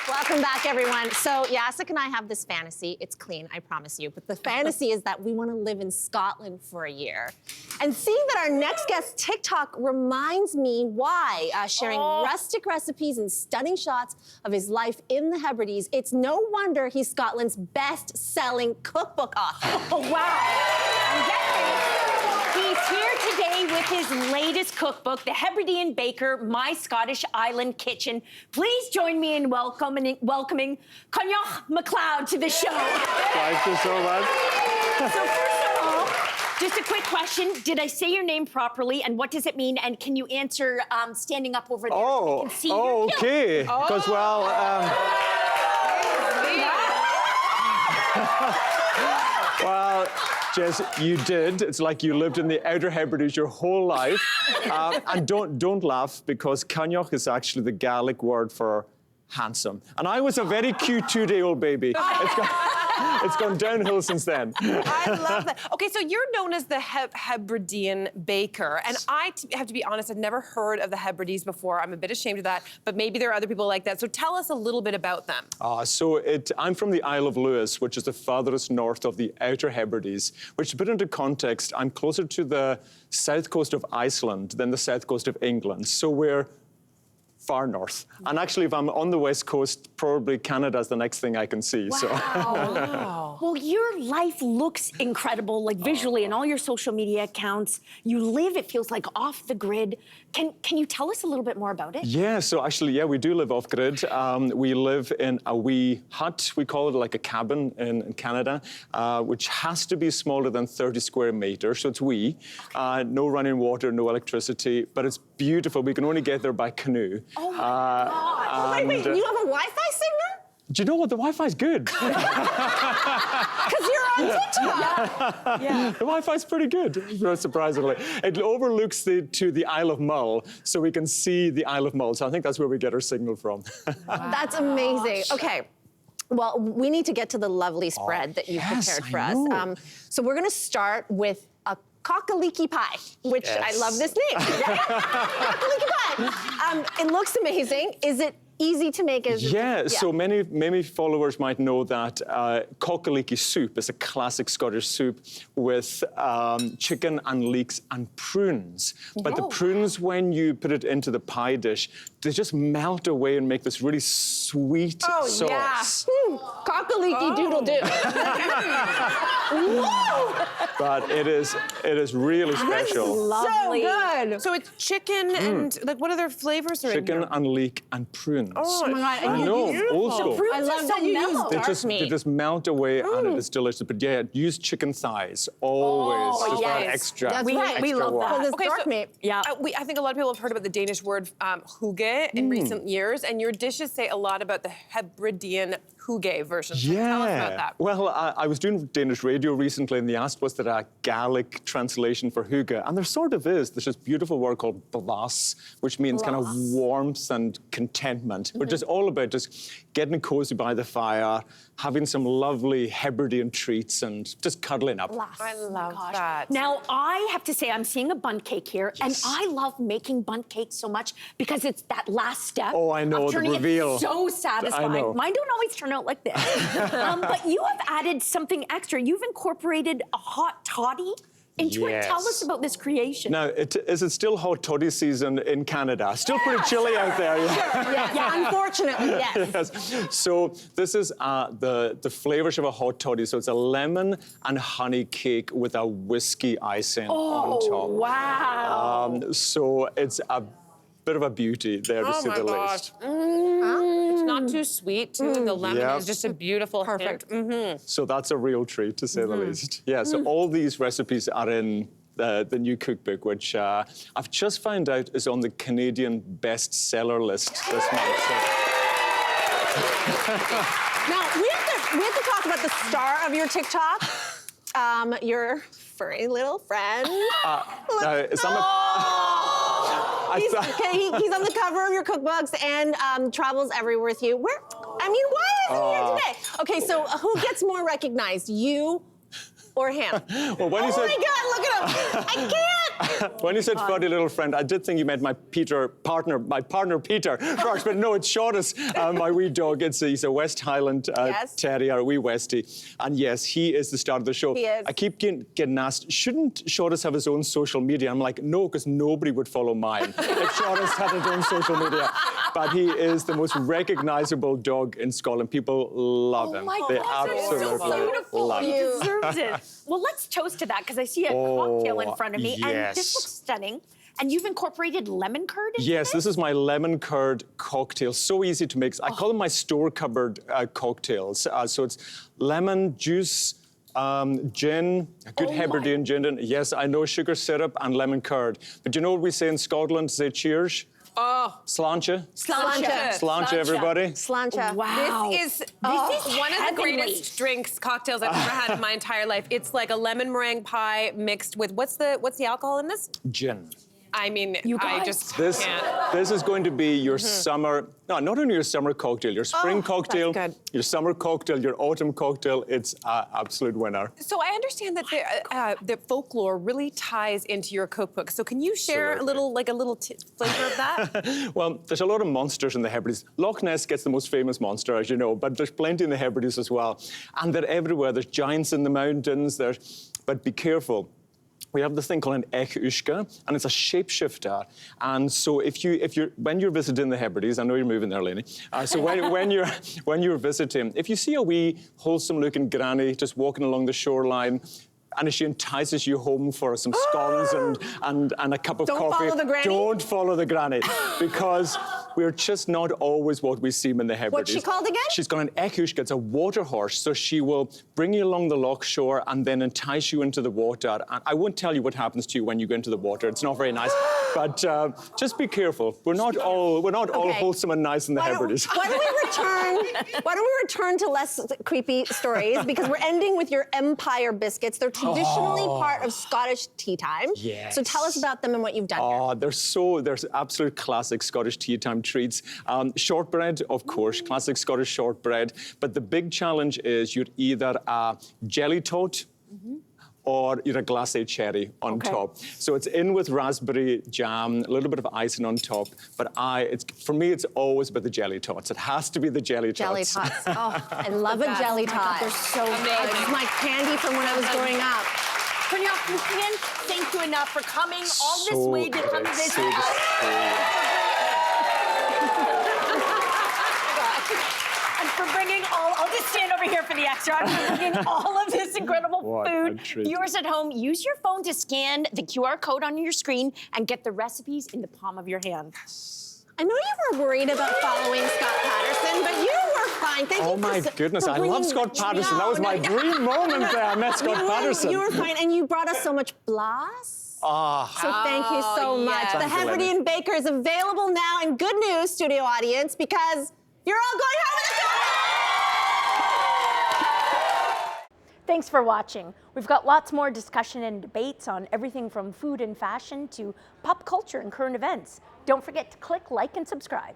Welcome back, everyone. So Jacek and I have this fantasy. It's clean, I promise you. But the fantasy is that we want to live in Scotland for a year. And seeing that our next guest's TikTok reminds me why, sharing rustic recipes and stunning shots of his life in the Hebrides, it's no wonder he's Scotland's best-selling cookbook author. Oh, wow. And get this, he's here today with his latest cookbook, The Hebridean Baker, My Scottish Island Kitchen. Please join me in welcoming Cynthia MacLeod to the show. Thank you so much. So first of all, just a quick question. Did I say your name properly, and what does it mean? And can you answer standing up over there? So I can see your okay. Because, well, Jess, you did. It's like you lived in the Outer Hebrides your whole life. And don't laugh, because Cynthia is actually the Gaelic word for handsome. And I was a very cute 2-day-old baby. It's gone downhill since then. I love that. Okay, so you're known as the Hebridean Baker, and I have to be honest, I've never heard of the Hebrides before. I'm a bit ashamed of that, but maybe there are other people like that. So tell us a little bit about them. I'm from the Isle of Lewis, which is the farthest north of the Outer Hebrides, which, to put into context, I'm closer to the south coast of Iceland than the south coast of England. So we're far north. And actually, if I'm on the west coast, probably Canada's the next thing I can see. Wow. So. Wow. Well, your life looks incredible, like visually, and all your social media accounts. You live, it feels like, off the grid. Can you tell us a little bit more about it? Yeah, so actually, yeah, we do live off grid. We live in a wee hut. We call it like a cabin in Canada, which has to be smaller than 30 square meters, so it's wee. Okay. No running water, no electricity, but it's beautiful. We can only get there by canoe. Oh my God. Wait, you have a Wi-Fi signal? Do you know what? The Wi-Fi's good. Because you're on TikTok. Yeah. The Wi-Fi's pretty good, surprisingly. It overlooks to the Isle of Mull, so we can see the Isle of Mull. So I think that's where we get our signal from. Wow. That's amazing. Okay. Well, we need to get to the lovely spread that you prepared for us. So we're going to start with a cockaliki pie, which I love this name. Cockaliki pie. It looks amazing. Is it easy to make? So many followers might know that cockaliki soup is a classic Scottish soup with chicken and leeks and prunes. But the prunes, when you put it into the pie dish, they just melt away and make this really sweet sauce. Yeah. Cockaliki doodle doo. But it is really special. Lovely. So good. So it's chicken and, like, what other flavors are in Chicken here? and leek and prunes. Oh my God. I know, old school. The prunes I love are that so you mellow. use They just melt away and it is delicious. But yeah, use chicken thighs always. Just that extra. That's right. We love that. Because it's dark meat. Yeah. I think a lot of people have heard about the Danish word hygge in recent years, and your dishes say a lot about the Hebridean hygge version. So tell us about that. Well, I was doing Danish radio recently, and they asked, was there a Gaelic translation for hygge? And there sort of is. There's this beautiful word called blas, which means kind of warmth and contentment, which is all about just getting cozy by the fire, having some lovely Hebridean treats, and just cuddling up. I love that. Now, I have to say, I'm seeing a bundt cake here, and I love making bundt cakes so much because it's that last step. Oh, I know, of the turning reveal. It so satisfying. I know. Mine don't always turn out like this. But you have added something extra. You've incorporated a hot toddy into it. Tell us about this creation. Now, is it still hot toddy season in Canada? Still pretty chilly out there. Yeah, unfortunately, yes. Yes. So this is the flavors of a hot toddy. So it's a lemon and honey cake with a whiskey icing on top. Wow. So it's a bit of a beauty there, to say the least. It's not too sweet, too. The lemon is just a beautiful Perfect. So that's a real treat, to say the least. Yeah, so all these recipes are in the new cookbook, which I've just found out is on the Canadian bestseller list this month. So. Now, we have to talk about the star of your TikTok, your furry little friend. He's on the cover of your cookbooks and travels everywhere with you. Why is he here today? Okay, so who gets more recognized, you or him? Well, when my God, look at him. I can't. When you said fuddy little friend, I did think you meant my partner Peter first, but no, it's Shortus, my wee dog. He's a West Highland Terrier, a wee Westie. And yes, he is the star of the show. He is. I keep getting asked, shouldn't Shortus have his own social media? I'm like, no, because nobody would follow mine if Shortus had his own social media. But he is the most recognizable dog in Scotland. People love him. my They God, that's so absolutely beautiful. love He him. deserves it. Well, let's toast to that because I see a cocktail in front of me, and this yes. looks stunning. And you've incorporated lemon curd into Yes, this is my lemon curd cocktail. So easy to mix. I call them my store cupboard cocktails. So it's lemon juice, gin, a good Hebridean gin. And yes, I know sugar syrup and lemon curd. But do you know what we say in Scotland to say cheers? Oh, Sláinte. Sláinte. Sláinte, everybody. Sláinte. Wow. This is one of the heavenly. greatest drinks, cocktails I've ever had in my entire life. It's like a lemon meringue pie mixed with what's the alcohol in this? Gin. I mean, You I guys. just This can't. is going to be your summer, no, not only your summer cocktail, your spring cocktail, good. your summer cocktail, your autumn cocktail. It's an absolute winner. So I understand that the folklore really ties into your cookbook. So can you share a little flavor of that? Well, there's a lot of monsters in the Hebrides. Loch Ness gets the most famous monster, as you know, but there's plenty in the Hebrides as well. And they're everywhere. There's giants in the mountains. But be careful. We have this thing called an Uisce, and it's a shapeshifter. And so when you're visiting the Hebrides, I know you're moving there, Lainey. So when you're visiting, if you see a wee wholesome-looking granny just walking along the shoreline, and if she entices you home for some scones and a cup of Don't coffee, follow the granny? don't follow the granny, because we're just not always what we seem in the Hebrides. What's she called again? She's got an Uisce, it's a water horse, so she will bring you along the loch shore and then entice you into the water. And I won't tell you what happens to you when you go into the water. It's not very nice, but just be careful. We're not all wholesome and nice in the Hebrides. Why don't we return to less creepy stories, because we're ending with your Empire biscuits. They're traditionally part of Scottish tea time. Yes. So tell us about them and what you've done here. There's absolute classic Scottish tea time treats. Shortbread, of course, classic Scottish shortbread. But the big challenge is you're either a jelly tot or you're a glacé cherry on top. So it's in with raspberry jam, a little bit of icing on top. But for me, it's always about the jelly tots. It has to be the jelly tots. Jelly tots. Oh, I love a jelly tot. They're so This is my candy from when I was growing up. Turn off, we can't thank you enough for coming all this way to come visit so us. And for bringing I'll just stand over here for the extra, for bringing all of this incredible What a food. treat. Viewers at home, use your phone to scan the QR code on your screen and get the recipes in the palm of your hand. I know you were worried about following Scott Patterson, but you were fine. Thank you. Oh my goodness, for I bringing- love Scott Patterson. That was my dream moment there. I met Scott Patterson. You were fine, and you brought us so much blast. So thank you so much. yes. The Thank you, Hebridean Baker is available now, and good news, studio audience, because you're all going home with a Thanks for watching. We've got lots more discussion and debates on everything from food and fashion to pop culture and current events. Don't forget to click like and subscribe.